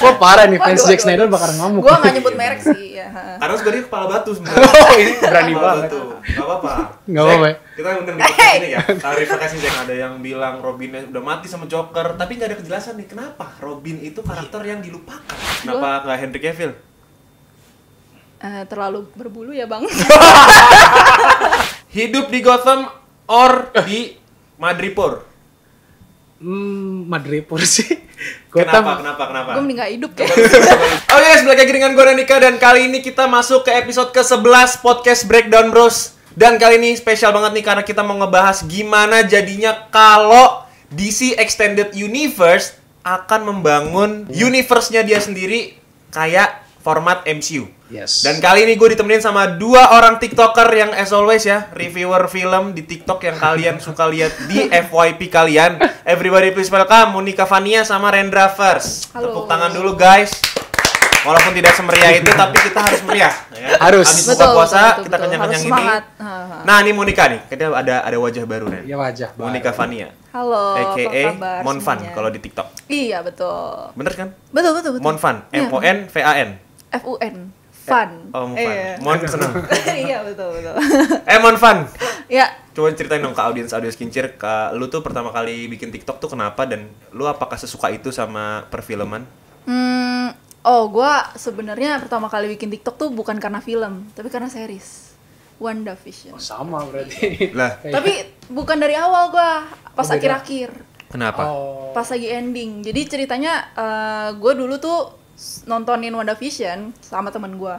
Wah parah nih fans Zack Snyder bakal ngamuk. Gua nggak nyebut merek sih ya. Karena sebenarnya kepala batu sebenarnya. Oh ini berani Kepala banget. batu. Gak apa-apa. Nggak apa-apa. Zack, kita undang di podcast ini ya. Klarifikasi Zack, ada yang bilang Robinnya udah mati sama Joker, tapi nggak ada kejelasan nih kenapa Robin itu karakter yang dilupakan. Kenapa nggak Henry Cavill? Terlalu berbulu ya bang. Hidup di Gotham or di Madripoor? Madripoor sih. Kenapa? Gue mending gak hidup kayak. Oh yes, balik lagi dengan gue Nika, dan kali ini kita masuk ke episode ke-11 podcast Breakdown Bros. Dan kali ini spesial banget nih karena kita mau ngebahas gimana jadinya kalau DC Extended Universe akan membangun universe-nya dia sendiri kayak format MCU. Yes. Dan kali ini gue ditemenin sama dua orang TikToker yang as always ya, reviewer film di TikTok yang kalian suka lihat di FYP kalian. Everybody please welcome Monica Vania sama Rendra First. Halo. Tepuk tangan dulu guys. Walaupun tidak semeriah itu, tapi kita harus meriah. Ya. Harus. Habis buka puasa, kita kenyang-kenyang ini. Semangat. Nah, ini Monica nih. Kita ada wajah baru nih. Ya wajah. Monica Vania. Halo. AKA apa kabar Monfan semuanya? kalau di TikTok. Iya betul. Bener kan? Betul. Monfan. Iya. MONVAN. FUN. Fun. Oh, Monfan. Iya. Mon seneng. Iya betul. Monfan. Ya. Coba ceritain dong ke audiens kincir, lu tuh pertama kali bikin TikTok tuh kenapa, dan lu apakah sesuka itu sama perfilman? Gue sebenarnya pertama kali bikin TikTok tuh bukan karena film, tapi karena series WandaVision. Oh, sama berarti. Lah, Tapi bukan dari awal gue, pas beda. akhir-akhir, kenapa? Oh. pas lagi ending. Jadi ceritanya gue dulu tuh nontonin WandaVision sama temen gue,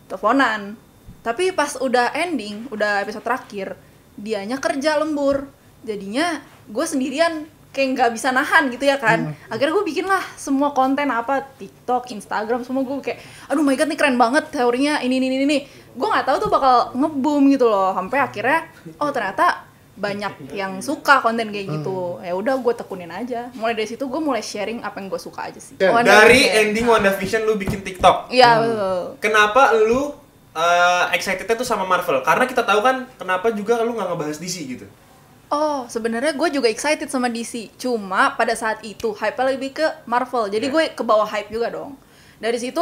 teleponan. Tapi pas udah ending, udah episode terakhir, dianya kerja lembur. Jadinya gue sendirian kayak nggak bisa nahan gitu ya kan. Akhirnya gue bikin lah semua konten apa, TikTok, Instagram, semua gue kayak aduh my god nih keren banget teorinya ini. Gue nggak tahu tuh bakal nge-boom gitu loh. Sampai akhirnya ternyata banyak yang suka konten kayak gitu. Ya udah gue tekunin aja. Mulai dari situ gue mulai sharing apa yang gue suka aja sih. Dari ending WandaVision lu bikin TikTok. Iya betul. Kenapa lu excitednya tuh sama Marvel? Karena kita tahu kan kenapa juga lu nggak ngebahas DC gitu. Oh, sebenarnya gue juga excited sama DC. Cuma pada saat itu hype-nya lebih ke Marvel. Jadi gue ke bawah hype juga dong. Dari situ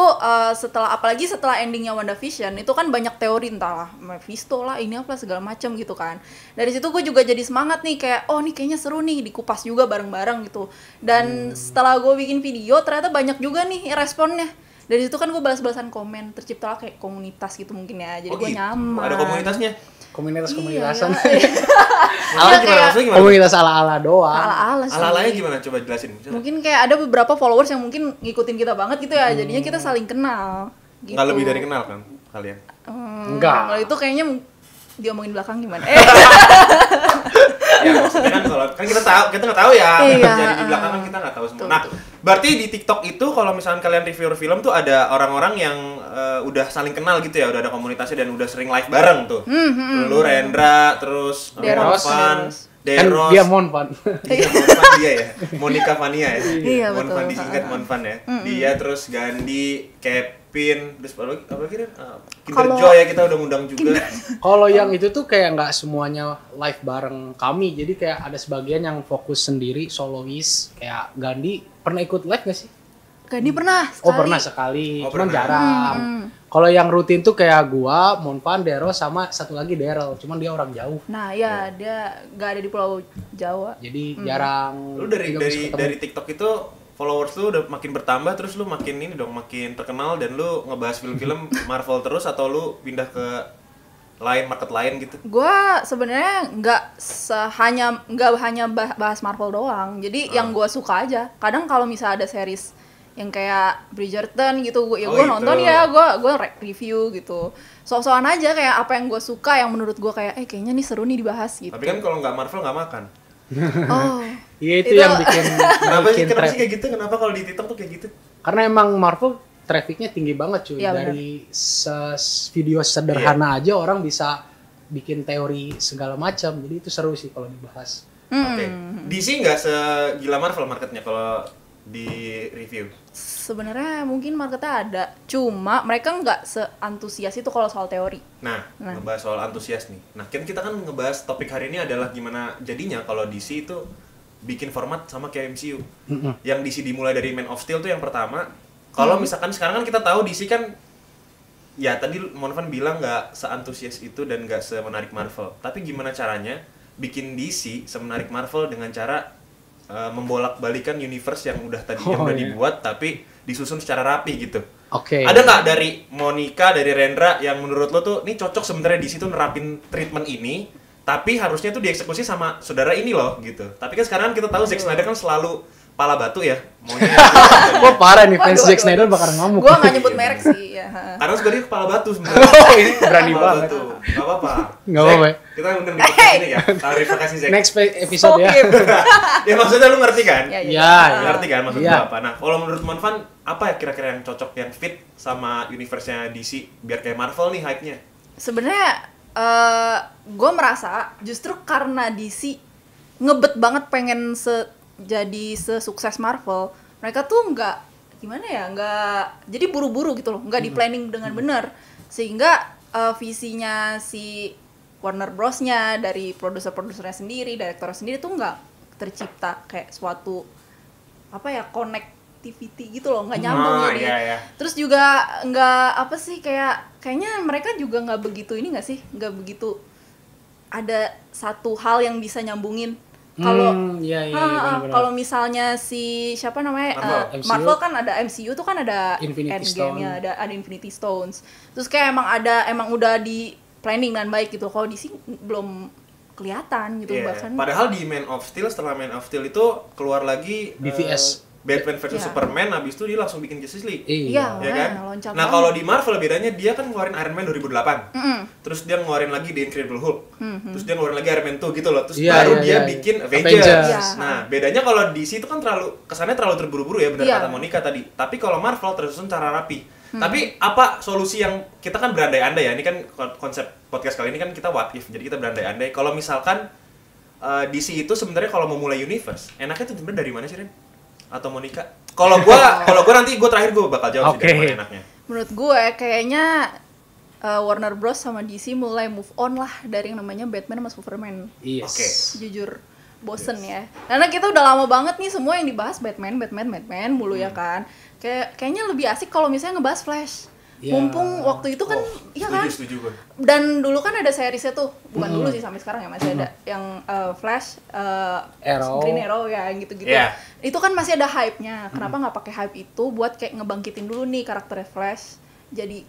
apalagi setelah endingnya WandaVision itu kan banyak teori, entahlah Mephisto lah, ini apa segala macam gitu kan. Dari situ gue juga jadi semangat nih kayak nih kayaknya seru nih dikupas juga bareng-bareng gitu. Dan setelah gue bikin video ternyata banyak juga nih responnya. Dari situ kan gue balas-balasan komen, terciptalah kayak komunitas gitu mungkin ya. Jadi gue gitu. nyaman. Ada komunitasnya. Komunitas-komunitasan. Ala gimana? Maksudnya gimana? Komunitas ala-ala doang. Ala-ala sih. Ala-alanya gimana? Coba jelasin. Mungkin kayak ada beberapa followers yang mungkin ngikutin kita banget gitu ya, jadinya kita saling kenal gitu. Nggak lebih dari kenal kan kalian? Enggak. Kalau itu kayaknya diomongin belakang gimana? Ya maksudnya kan kalau kan kita nggak tahu ya, Iya, jadi di belakang kan kita nggak tahu semua. betul, Nah, betul. berarti di TikTok itu kalau misalnya kalian review film tuh ada orang-orang yang udah saling kenal gitu ya, udah ada komunitasnya dan udah sering live bareng tuh. Lu Rendra, terus Deros. Monfan, Kan Deros. dia Monfan. Iya, Monfan dia ya. Monica Vania ya. Iya, Monfan betul. disingkat Monfan ya. Dia terus Gandhi, Kevin, terus apa lagi kan? Kinder Kalau- Joy ya, kita udah ngundang juga. Kalau yang itu tuh kayak nggak semuanya live bareng kami. Jadi kayak ada sebagian yang fokus sendiri, solois. Kayak Gandhi pernah ikut live nggak sih? Gandhi pernah sekali. Oh pernah sekali, Oh, cuman pernah. jarang. Kalau yang rutin tuh kayak gua, Monfan, Deros, sama satu lagi Daryl. Cuman dia orang jauh, Nah ya dia nggak ada di Pulau Jawa. jadi jarang. Lu dari juga bisa ketemu. dari TikTok itu followers lu udah makin bertambah, terus lu makin ini dong, makin terkenal, dan lu ngebahas film-film Marvel terus, atau lu pindah ke market lain gitu? Gue sebenarnya nggak hanya bahas Marvel doang. Jadi yang gue suka aja. Kadang kalau misalnya ada series yang kayak Bridgerton gitu, gue Oh, nonton gitu. ya, gue review gitu. So-soan aja kayak apa yang gue suka, yang menurut gue kayak kayaknya nih seru nih dibahas gitu. Tapi kan kalau nggak Marvel nggak makan. Oh. Iya itu Itu- yang bikin Kenapa sih traffic. kayak gitu? Kenapa kalau di TikTok tuh kayak gitu? Karena emang Marvel trafficnya tinggi banget cuy. Iya, Dari video sederhana aja orang bisa bikin teori segala macam. Jadi itu seru sih kalau dibahas. Oke. DC nggak segila Marvel marketnya kalau di review. Sebenarnya mungkin marketnya ada, cuma mereka nggak seantusias itu kalau soal teori. Nah, ngebahas soal antusias nih. Nah, kan kita kan ngebahas topik hari ini adalah gimana jadinya kalau DC itu bikin format sama kayak MCU. Yang DC dimulai dari Man of Steel tuh yang pertama. Kalau misalkan sekarang kan kita tahu DC kan ya tadi Monvan bilang nggak seantusias itu dan nggak semenarik Marvel. Tapi gimana caranya bikin DC semenarik Marvel dengan cara membolak-balikan universe yang udah dibuat tapi disusun secara rapi gitu. Oke. Ada nggak dari Monica, dari Rendra yang menurut lo tuh ini cocok sebenarnya DC tuh nerapin treatment ini, tapi harusnya tuh dieksekusi sama saudara ini loh gitu. Tapi kan sekarang kita tahu Zack Snyder kan selalu pala batu ya. Maunya Wah parah nih fans Zack Snyder bakal ngamuk. Gue nggak nyebut merek sih ya. karena sebenarnya kepala batu sebenarnya. Oh ini berani Kepala banget. batu. Gak apa-apa. Nggak apa-apa. Zack, kita undang di podcast ini ya. Klarifikasi Zack. Next episode ya. Ya maksudnya lu ngerti kan? Ya, Ya, Ngerti kan maksud Iya. gua apa? Nah, kalau menurut Monvan apa ya kira-kira yang cocok yang fit sama universe-nya DC biar kayak Marvel nih hype-nya? Sebenarnya gue merasa justru karena DC ngebet banget pengen jadi sesukses Marvel, mereka tuh nggak jadi buru-buru gitu loh, nggak di planning dengan benar, sehingga visinya si Warner Bros-nya dari produser-produsernya sendiri, direkturnya sendiri tuh nggak tercipta kayak suatu connectivity gitu loh, nggak nyambung jadi. Iya. Terus juga nggak kayaknya mereka juga nggak begitu nggak begitu ada satu hal yang bisa nyambungin. Kalau benar-benar. kalau misalnya si siapa namanya Marvel. Marvel kan ada MCU tuh kan ada Infinity Endgame-nya, ada Infinity Stones. Terus kayak emang udah di planning dengan baik gitu. Kalau di sini belum kelihatan gitu Iya. bahkan. Padahal di Man of Steel, setelah Man of Steel itu keluar lagi BVS. Batman versus Iya. Superman, habis itu dia langsung bikin Justice League. Iya, Ya kan? loncat Nah, banget. kalau di Marvel bedanya dia kan ngeluarin Iron Man 2008. Mm-mm. Terus dia ngeluarin lagi The Incredible Hulk. Terus dia ngeluarin lagi Iron Man 2 gitu loh. Terus Iya, baru iya, dia iya. bikin Avengers. Avengers. Iya. Nah, bedanya kalau DC itu kan kesannya terlalu terburu-buru ya, benar Iya. kata Monica tadi. Tapi kalau Marvel tersusun secara rapi. Tapi apa solusi yang kita kan berandai-andai ya. Ini kan konsep podcast kali ini kan kita what if. Jadi kita berandai-andai kalau misalkan DC itu sebenarnya kalau mau mulai universe, enaknya tuh sebenarnya dari mana sih, Ren? Atau Monica? Kalau gua nanti terakhir gua bakal jawab sih Oke. dari mana enaknya. Menurut gue kayaknya Warner Bros sama DC mulai move on lah dari yang namanya Batman sama Superman. Yes. Oke. Jujur bosen ya. Karena kita udah lama banget nih semua yang dibahas Batman mulu ya kan. Kayaknya lebih asik kalau misalnya ngebahas Flash. Ya. Mumpung waktu itu kan iya kan. Setuju gua. Dan dulu kan ada seriesnya tuh, bukan dulu sih sampai sekarang ya masih ada yang Flash, Arrow. Green Arrow ya gitu-gitu. Iya. Itu kan masih ada hype-nya. Kenapa nggak pakai hype itu buat kayak ngebangkitin dulu nih karakternya Flash.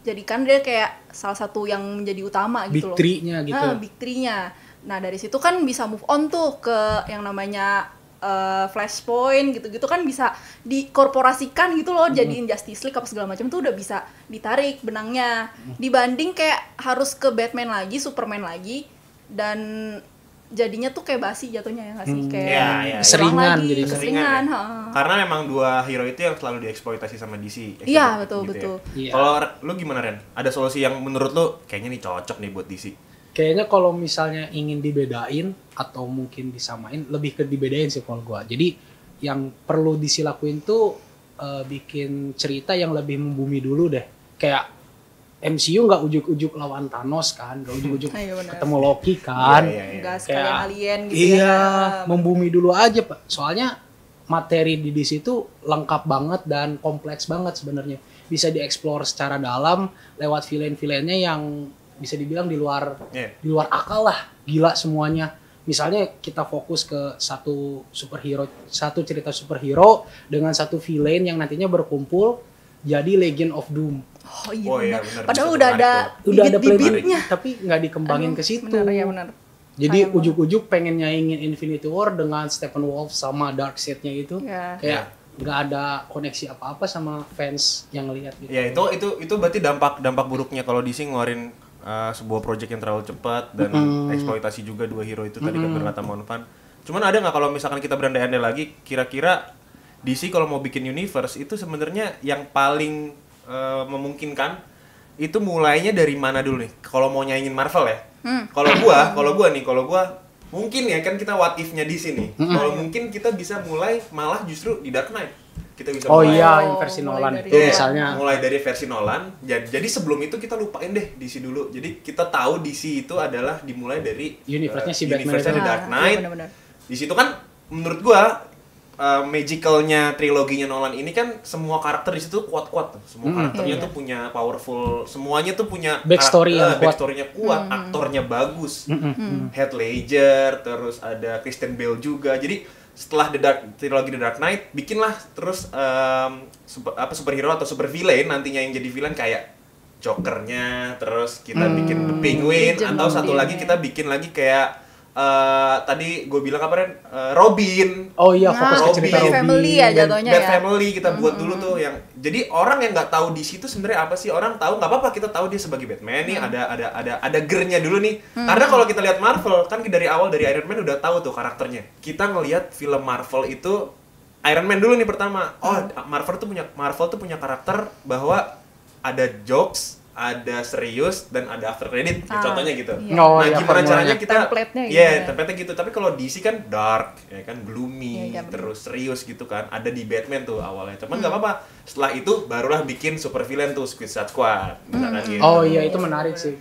Jadikan dia kayak salah satu yang menjadi utama Big gitu loh. three-nya gitu. Big three-nya. Nah, dari situ kan bisa move on tuh ke yang namanya Flashpoint gitu-gitu kan bisa dikorporasikan gitu loh, jadiin Justice League apa segala macam tuh udah bisa ditarik benangnya. Dibanding kayak harus ke Batman lagi, Superman lagi dan jadinya tuh kayak basi jatuhnya ya nggak sih? Kayak Iya, iya. ngulang Keseringan lagi, jadinya. keseringan. ya. Ha. Karena memang dua hero itu yang selalu dieksploitasi sama DC. Iya, Gitu betul. ya. Iya. Kalau lu gimana, Ren? Ada solusi yang menurut lu kayaknya nih cocok nih buat DC? Kayaknya kalau misalnya ingin dibedain atau mungkin disamain, lebih ke dibedain sih kalau gua. Jadi yang perlu disilakuin tuh bikin cerita yang lebih membumi dulu deh. Kayak MCU nggak ujuk-ujuk lawan Thanos kan, nggak ujuk-ujuk Iya, benar. ketemu Loki kan. Iya, iya. Nggak sekalian Kayak, alien gitu iya, ya. membumi dulu aja Pak. Soalnya materi di DC itu lengkap banget dan kompleks banget sebenarnya. Bisa dieksplor secara dalam lewat villain-villainnya yang bisa dibilang di luar akal lah, gila semuanya. Misalnya kita fokus ke satu cerita superhero dengan satu villain yang nantinya berkumpul jadi Legion of Doom. Oh iya, Oh, iya, benar. benar. Padahal Bisa udah menarik ada Udah ada bibit-bibitnya. tapi nggak dikembangin ke situ. Benar ya, benar. Jadi Sayang ujuk-ujuk pengen nyaingin Infinity War dengan Steppenwolf sama Darkseid-nya itu. Ya. Kayak nggak ada koneksi apa-apa sama fans yang lihat gitu. Ya itu berarti dampak buruknya kalau DC ngeluarin sebuah project yang terlalu cepat dan eksploitasi juga dua hero itu tadi kan berkata Monvan. Cuman ada nggak kalau misalkan kita berandai-andai lagi, kira-kira DC kalau mau bikin universe itu sebenarnya yang paling memungkinkan itu mulainya dari mana dulu nih? Kalau mau nyaingin Marvel ya. Kalau gua mungkin ya kan kita what if-nya DC nih. Kalau mungkin kita bisa mulai malah justru di Dark Knight. Kita bisa Oh mulai iya, yang versi mulai Nolan dari- itu Iya, misalnya. mulai dari versi Nolan. Jadi sebelum itu kita lupain deh DC dulu. Jadi kita tahu DC itu adalah dimulai dari Universe-nya si Batman universe-nya itu. The Dark Ah, Knight. iya, benar-benar. Di situ kan menurut gua magicalnya triloginya Nolan ini kan semua karakter di situ kuat-kuat tuh. Semua karakternya Iya. tuh punya powerful, semuanya tuh punya Backstory yang kuat. backstory-nya kuat, aktornya bagus. Heath Ledger, terus ada Christian Bale juga. Jadi setelah trilogi The Dark Knight, bikinlah terus superhero atau super villain nantinya yang jadi villain kayak Joker-nya, terus kita bikin The Penguin, Legend atau satu dia. lagi kita bikin lagi kayak tadi gue bilang apa Ren? Robin. Oh iya, Nah, fokus ke cerita Robin. Bad Family ya Bad- jatuhnya Bad ya. Family kita buat dulu tuh yang jadi orang yang nggak tahu di situ sebenarnya apa sih, orang tahu nggak apa-apa kita tahu dia sebagai Batman nih, ada gernya dulu nih. Karena kalau kita lihat Marvel kan dari awal dari Iron Man udah tahu tuh karakternya. Kita ngelihat film Marvel itu Iron Man dulu nih pertama. Oh, Marvel tuh punya karakter bahwa ada jokes, ada serius, dan ada after credit. Ya, contohnya gitu. Iya. Oh, Nah, iya, gimana formulanya. caranya kita Template-nya gitu Iya, ya. template-nya gitu. Tapi kalau DC kan dark, ya kan gloomy, Iya, bener. terus serius gitu kan. Ada di Batman tuh awalnya. Cuman nggak apa-apa. Setelah itu barulah bikin super villain tuh Suicide Squad. Misalkan gitu. Oh iya, itu menarik sih.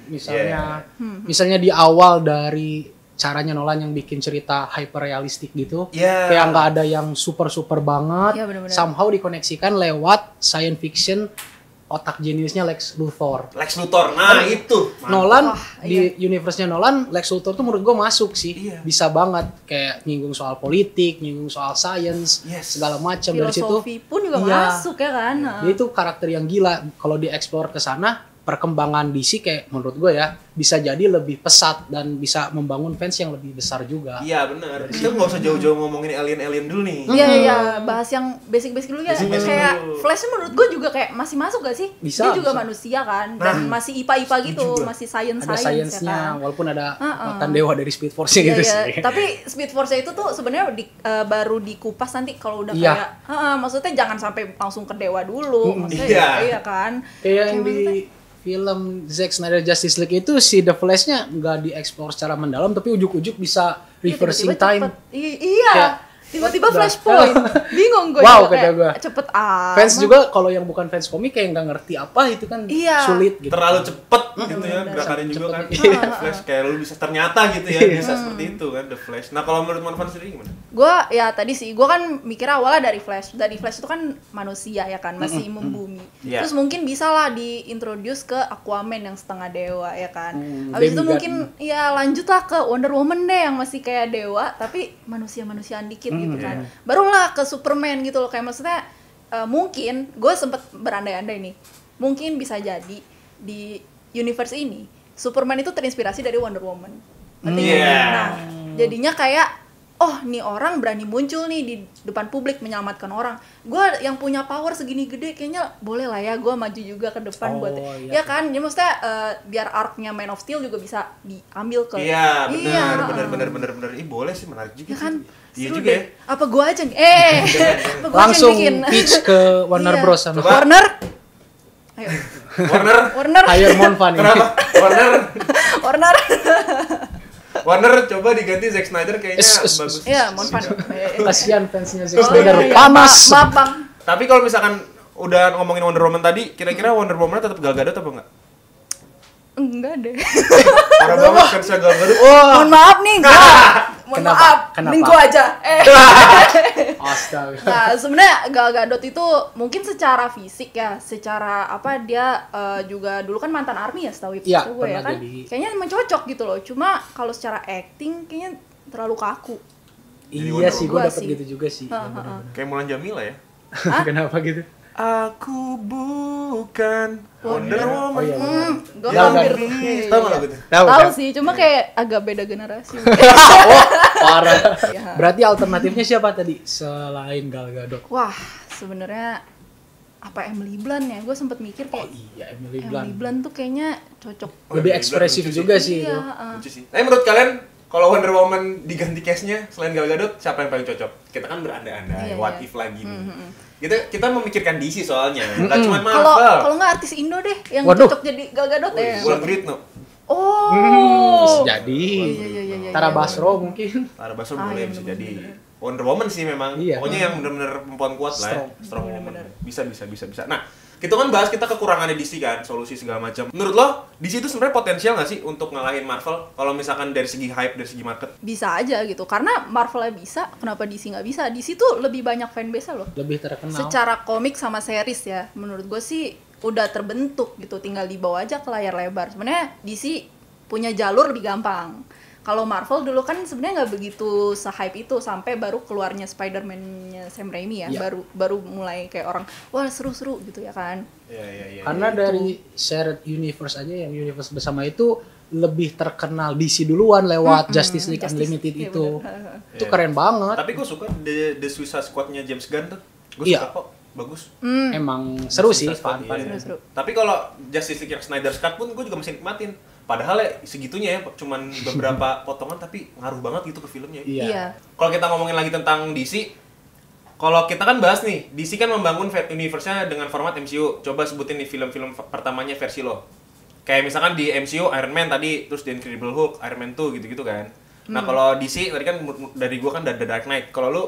Misalnya di awal dari caranya Nolan yang bikin cerita hyper realistik gitu. Iya. Kayak nggak ada yang super banget. Iya, bener-bener. Somehow dikoneksikan lewat science fiction, otak jeniusnya Lex Luthor. Lex Luthor. Nah, itu. Mantap. Nolan Wah, di universe-nya Nolan, Lex Luthor tuh menurut gue masuk sih. Iya. Bisa banget kayak nyinggung soal politik, nyinggung soal science, Yes. segala macam dari situ. Filosofi pun juga Iya. masuk ya kan. Dia itu karakter yang gila. Kalau dieksplor ke sana, perkembangan DC kayak menurut gue ya bisa jadi lebih pesat dan bisa membangun fans yang lebih besar juga. Iya, benar. Kita nggak usah jauh-jauh ngomongin alien-alien dulu nih. Iya iya, bahas yang basic-basic dulu ya. Basic-basic Kayak dulu. Flash menurut gue juga kayak masih masuk gak sih? Bisa, Dia juga bisa. manusia kan, dan masih IPA-IPA gitu, Setuju gua. masih science Ada ya sainsnya, kan. walaupun ada kekuatan dewa dari Speed Force-nya Iya, gitu iya. sih. Tapi Speed Force itu tuh sebenarnya baru dikupas nanti kalau udah Iya. kayak, maksudnya jangan sampai langsung ke dewa dulu, maksudnya Iya. iya kan. Kayak yang di maksudnya- film Zack Snyder Justice League itu si The Flash-nya nggak dieksplor secara mendalam, tapi ujuk-ujuk bisa Iya, reversing tiba-tiba time. cepet. Iya. Kayak, Tiba-tiba udah. flashpoint. Bingung gue Wow, juga kata kayak gua. cepet amat. Fans juga kalau yang bukan fans komik kayak nggak ngerti apa itu kan Iya. sulit gitu. Terlalu cepet gitu ya bener-bener. gerakannya juga kan. Cepet. The Flash kayak lu bisa ternyata gitu ya, bisa seperti itu kan The Flash. Nah, kalau menurut Manfan sendiri gimana? Gue ya tadi sih, gue kan mikir awalnya dari Flash. Dari Flash itu kan manusia ya kan, masih membumi. Iya. Terus mungkin bisa lah diintroduce ke Aquaman yang setengah dewa ya kan. Habis itu demigod. mungkin ya lanjutlah ke Wonder Woman deh yang masih kayak dewa tapi manusia-manusiaan dikit gitu kan. Barulah ke Superman gitu loh, kayak maksudnya mungkin gue sempet berandai-andai nih. Mungkin bisa jadi di universe ini Superman itu terinspirasi dari Wonder Woman. Ngerti nggak? Iya. Nah, jadinya kayak oh nih orang berani muncul nih di depan publik menyelamatkan orang. Gue yang punya power segini gede kayaknya boleh lah ya gue maju juga ke depan Oh, buat iya. ya kan. Jadi maksudnya biar arc-nya Man of Steel juga bisa diambil ke Iya, Iya. benar. Ih, boleh sih, menarik juga Ya kan? sih. Iya Seru juga deh. ya. Apa gue aja nih? Apa gua aja Langsung yang bikin? pitch ke Warner Iya. Bros sama Coba. Warner. Ayo. Warner. Warner. hire Monfan ini. Kenapa? Warner. Warner coba diganti Zack Snyder kayaknya Es. bagus. Iya, Monfan. Kasihan fansnya Zack Oh, Snyder iya, iya. panas. Maaf, Bang. Tapi kalau misalkan udah ngomongin Wonder Woman tadi, kira-kira Wonder Woman tetap Gal Gadot apa enggak? Enggak deh. Parah banget kan saya Gal Gadot. Mohon maaf nih, gua. Mohon Kenapa? maaf. Kenapa? Mending gua aja. Astaga. Nah, sebenarnya Gal Gadot itu mungkin secara fisik ya, secara apa dia juga dulu kan mantan army ya, setahu Iya, gue ya pernah kan. jadi. Kayaknya emang cocok gitu loh. Cuma kalau secara acting kayaknya terlalu kaku. Iya sih, gue Gua dapet sih. gitu juga sih. Kayak Mulan Jamila ya. Kenapa gitu? Aku bukan Wonder Woman. Oh iya. bener. Gue Gal hampir Tahu nggak lagu itu? Tahu tahu kan? sih, cuma kayak agak beda generasi. Oh, parah. Ya. Berarti alternatifnya siapa tadi selain Gal Gadot? Wah, sebenarnya apa Emily Blunt ya? Gue sempet mikir Oh kayak iya, Emily Emily Blunt. Blunt tuh kayaknya cocok. Lebih ekspresif Lucu sih. juga sih itu. Iya, Lucu sih. Tapi menurut kalian kalau Wonder Woman diganti cast-nya selain Gal Gadot, siapa yang paling cocok? Kita kan berandai-andai, Iya, what iya. if lagi nih. Kita memikirkan DC soalnya, nggak cuma Kalau Marvel. nggak artis Indo deh yang Waduh. cocok jadi Gal Gadot ya. Wulan Guritno, Oh. Bisa jadi. Iya. Tara Basro mungkin. Tara Basro Ah, boleh iya, bisa bener-bener. jadi. Wonder Woman sih memang. Iya. Pokoknya yang bener-bener perempuan kuat lah ya. Strong. Strong woman. Bisa. Nah, Kita kan bahas kita kekurangannya DC kan, solusi segala macam. Menurut lo, DC itu sebenarnya potensial nggak sih untuk ngalahin Marvel? Kalau misalkan dari segi hype, dari segi market? Bisa aja gitu, karena Marvel bisa, kenapa DC nggak bisa? DC tuh lebih banyak fanbase loh. Lebih terkenal. Secara komik sama series ya, menurut gue sih udah terbentuk gitu, tinggal dibawa aja ke layar lebar. Sebenarnya DC punya jalur lebih gampang. Kalau Marvel dulu kan sebenarnya nggak begitu se-hype itu sampai baru keluarnya Spider-Man-nya Sam Raimi ya, baru mulai kayak orang wah seru-seru gitu ya kan. Iya. Karena dari shared universe aja, yang universe bersama itu lebih terkenal DC duluan lewat Justice League Unlimited iya itu. bener. Itu keren banget. Tapi gue suka The Suicide Squad-nya James Gunn tuh. Gue Iya. suka kok, bagus. Emang seru sih, Suicide Squad, fun. iya. Seru. Tapi kalau Justice League yang Snyder's Cut pun gue juga masih nikmatin. Padahal ya segitunya ya, cuman beberapa potongan tapi ngaruh banget gitu ke filmnya. Iya. Kalau kita ngomongin lagi tentang DC, kalau kita kan bahas nih, DC kan membangun universe-nya dengan format MCU. Coba sebutin nih film-film pertamanya versi lo. Kayak misalkan di MCU Iron Man tadi, terus The Incredible Hulk, Iron Man 2 gitu-gitu kan. Nah, kalau DC tadi kan dari gua kan The Dark Knight. Kalau lu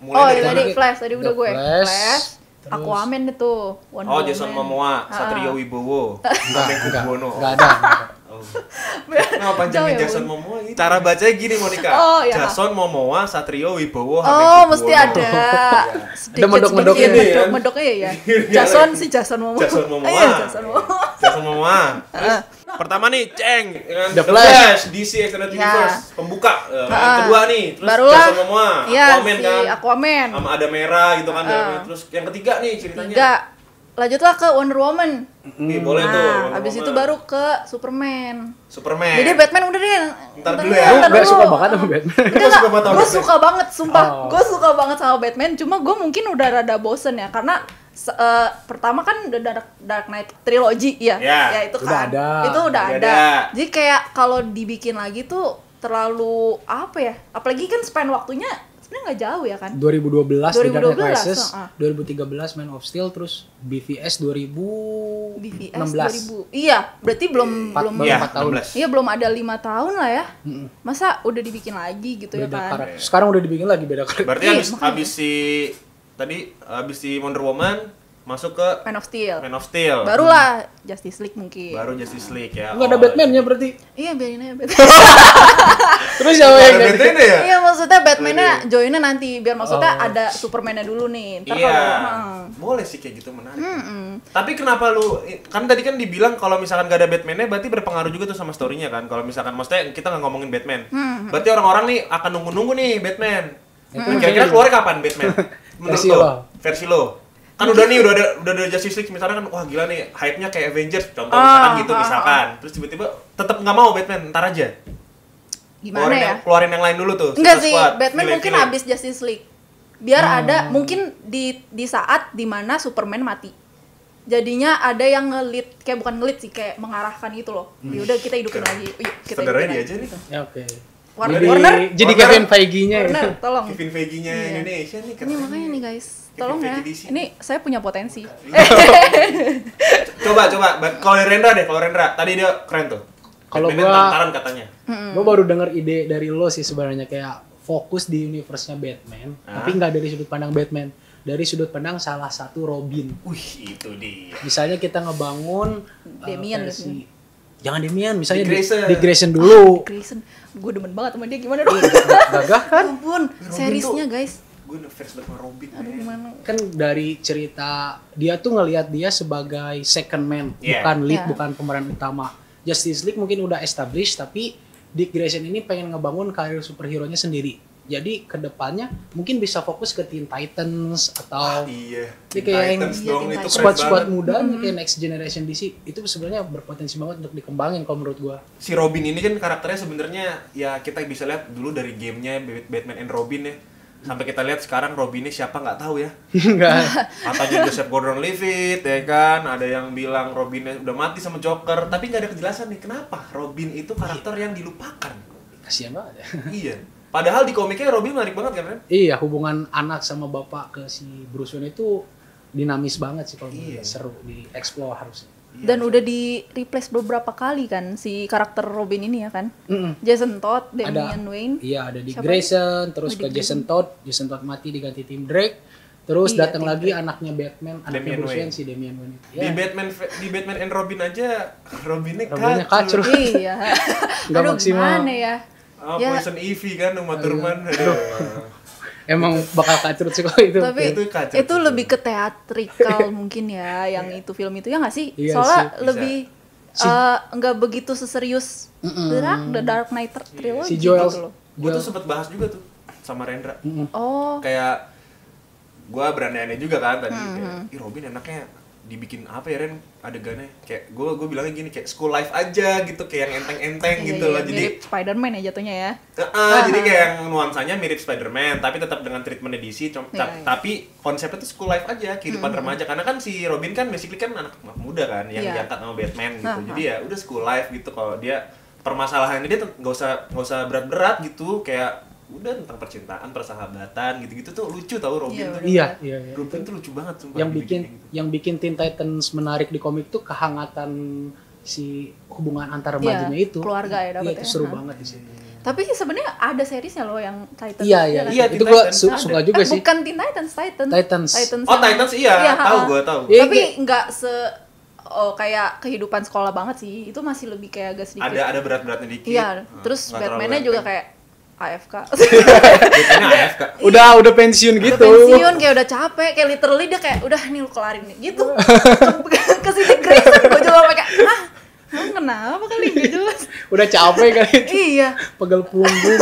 mulai dari Tadi mana? Flash, tadi udah The gue. Flash, Flash, terus- Aquaman itu, Wonder Oh, Woman. Jason Momoa, Satrio Wibowo, Ameng Kubuwono. Enggak ada. Oh. Nah, panjangnya Jauh ya, Jason Bun. Momoa gitu. Cara bacanya gini Monica. Oh, iya. Jason Momoa, Satrio Wibowo, Ameng Oh, Kubuwono. mesti ada. Ada medok-medoknya nih, ya. Medoknya ya. Iya, Jason lagi. si Jason Momoa. Jason Momoa. Iya, Jason Momoa. Jason Momoa. Terus pertama nih, Ceng dengan The The Flash. Flash, DC Extended Ya. Universe, pembuka. Yang kedua nih, terus Barulah. Jason Momoa, Iya, Aquaman si kan. Aquaman. Sama ada merah gitu kan. Terus yang ketiga nih ceritanya. 3. Lanjutlah ke Wonder Woman. Nih, boleh tuh. Nah, Wonder habis Woman. itu baru ke Superman. Superman. Jadi Batman udah deh. Ntar dulu ya. Lu ntar gak dulu. suka banget sama Batman? Enggak, Gua suka banget sama gue Batman. suka banget, sumpah. Oh. Gue suka banget sama Batman, cuma gue mungkin udah rada bosen ya, karena pertama kan The Dark Knight Trilogy ya, Ya, ya itu udah kan, ada. itu udah Udah ada. ada. Jadi kayak kalau dibikin lagi tuh terlalu apa ya? Apalagi kan span waktunya sebenarnya nggak jauh ya kan? 2012 The Dark 2012, Knight Rises, heeh. 2013 Man of Steel, terus BVS 2016. BVS 2000. Iya, berarti belum Baru Iya, 4 tahun. 16. Iya belum ada 5 tahun lah ya. Masa udah dibikin lagi gitu ya Beda kan? karakter. Sekarang udah dibikin lagi beda karakter. Berarti Iya, habis makanya. habis si Wonder Woman masuk ke Man of Steel. Man of Steel. Barulah Justice League mungkin. Baru Justice League ya. Enggak ada Batman-nya berarti. Iya biarin aja Batman. Terus siapa yang Ada ganti? Batman ya? Iya maksudnya Batman-nya joinnya nanti biar maksudnya ada Superman-nya dulu nih. Ntar Iya. kalau Boleh sih kayak gitu, menarik. Tapi kenapa lu kan tadi kan dibilang kalau misalkan gak ada Batman-nya berarti berpengaruh juga tuh sama story-nya kan. Kalau misalkan maksudnya kita nggak ngomongin Batman. Berarti orang-orang nih akan nunggu-nunggu nih Batman. Kira-kira keluar kapan Batman? Menurut Versi lo? lo. Versi lo. Kan udah nih udah ada Justice League misalnya kan wah gila nih hype-nya kayak Avengers contoh misalkan gitu misalkan. Terus tiba-tiba tetap nggak mau Batman, ntar aja. gimana ya? Keluarin yang lain dulu tuh. Enggak Suicide sih, Squad, Batman mungkin villain-villain. habis Justice League. Biar ada mungkin di saat dimana Superman mati. Jadinya ada yang ngelit, kayak bukan ngelit sih, kayak mengarahkan gitu loh. Ya udah kita hidupin lagi. Yuk, kita Saudaranya hidupin dia lagi. aja nih. Ya oke. Warner, Jadi- Warner, Jadi Warner. Kevin Feige-nya ya. Warner, tolong. Kevin Feige-nya Iya. Indonesia nih Ini keren. makanya nih guys, tolong ya. Feige DC. Ini saya punya potensi. Coba kalau dari Rendra deh, kalau Rendra tadi dia keren tuh. Kalau Batman gua- tantaran katanya. Gue baru denger ide dari lo sih sebenarnya, kayak fokus di universe-nya Batman, tapi nggak dari sudut pandang Batman, dari sudut pandang salah satu Robin. Wih, itu dia. Misalnya kita ngebangun Damian versi, jangan Damian, misalnya Dick Grayson. Dick Grayson dulu. Grayson, gue demen banget sama dia, gimana dong? Gagah kan? Ya ampun, seriesnya guys. Gue ngefans banget sama Robin. Aduh gimana? Kan dari cerita dia tuh ngelihat dia sebagai second man, Yeah. bukan lead, Yeah. bukan pemeran utama. Justice League mungkin udah established, tapi Dick Grayson ini pengen ngebangun karir superhero-nya sendiri. Jadi kedepannya mungkin bisa fokus ke Teen Titans Ah, atau iya. Dia kayak yang Titans Iya, dong Teen itu Titans. keren squad-squad banget. mudanya kayak Next Generation DC itu sebenarnya berpotensi banget untuk dikembangin kalau menurut gua. Si Robin ini kan karakternya sebenarnya ya kita bisa lihat dulu dari gamenya Batman and Robin ya. Sampai kita lihat sekarang Robinnya siapa nggak tahu ya. Enggak. Katanya Joseph Gordon-Levitt ya kan, ada yang bilang Robinnya udah mati sama Joker, tapi nggak ada kejelasan nih kenapa Robin itu karakter yang dilupakan. Kasihan banget ya. Iya. Padahal di komiknya Robin menarik banget kan, Ren? Iya, hubungan anak sama bapak ke si Bruce Wayne itu dinamis banget sih kalau menurut Iya. gua. Seru di explore harusnya. Dan udah di replace beberapa kali kan si karakter Robin ini ya kan. Jason Todd, Damian Wayne. Iya, ada di Siapa Grayson, terus Oh, ke Dick Jason Todd mati diganti Tim Drake. Terus Iya, datang Tim lagi Drake. anaknya Batman, anaknya Damian Bruce Wayne. Wayne si Damian Wayne itu. Di Batman and Robin aja Robinnya Robinnya kacau. kacau. Iya. Nggak Aduh, maksimal. gimana ya? Ya. Poison Ivy kan Uma Thurman. Aduh. Emang bakal kacrut sih kalau itu. Tapi Itu kacau, itu kacau. lebih ke teatrikal mungkin ya, yang itu film itu ya nggak sih? Iya Soalnya sih, lebih nggak begitu seserius The Dark Knight Trilogy Si Joel, gitu loh. Gue tuh sempet bahas juga tuh sama Rendra. Oh, Kayak gue berandai-andai juga kan tadi. Kayak, ih Robin enaknya dibikin apa ya Ren adegannya? Kayak gue bilangnya gini kayak school life aja gitu, kayak yang enteng-enteng iya, gitu iya, loh. Jadi mirip Spider-Man ya jatuhnya ya. jadi kayak yang nuansanya mirip Spider-Man, tapi tetap dengan treatment DC. Iya, iya. Tapi konsepnya tuh school life aja, kehidupan remaja. Karena kan si Robin kan basically kan anak muda kan, yang Iya. diangkat sama Batman gitu. Jadi ya udah school life gitu. Kalau dia permasalahannya dia nggak usah berat-berat gitu, kayak udah tentang percintaan, persahabatan gitu-gitu tuh lucu tau Robin Iya, tuh. Iya, iya, iya. Robin tuh lucu banget sumpah. Yang dibikin bikin yang bikin Teen Titans menarik di komik tuh kehangatan si hubungan antar remajanya Iya, itu. keluarga ya dapet Iya, itu ya. seru Hah. banget di sini. Tapi sebenarnya ada seriesnya loh yang Titans. Iya, iya, kan? Iya, itu Teen gua Titans ada. suka juga sih. Bukan Teen Titans, Titans. Titans. Oh, yang- Titans iya, tahu ha-ha. gue tahu. Iya, Tapi kayak- nggak kayak kehidupan sekolah banget sih. Itu masih lebih kayak agak sedikit. Ada berat-beratnya dikit. Iya, terus Nggak terlalu Batman-nya juga enteng. kayak AFK. Batman-nya AFK. Udah pensiun Udah gitu. pensiun kayak udah capek, kayak literally dia kayak udah nih lu kelarin nih gitu. ke sini Grayson gue juga sampai kayak emang kenapa kali gak jelas. Udah capek kali itu. Iya, Pegel punggung.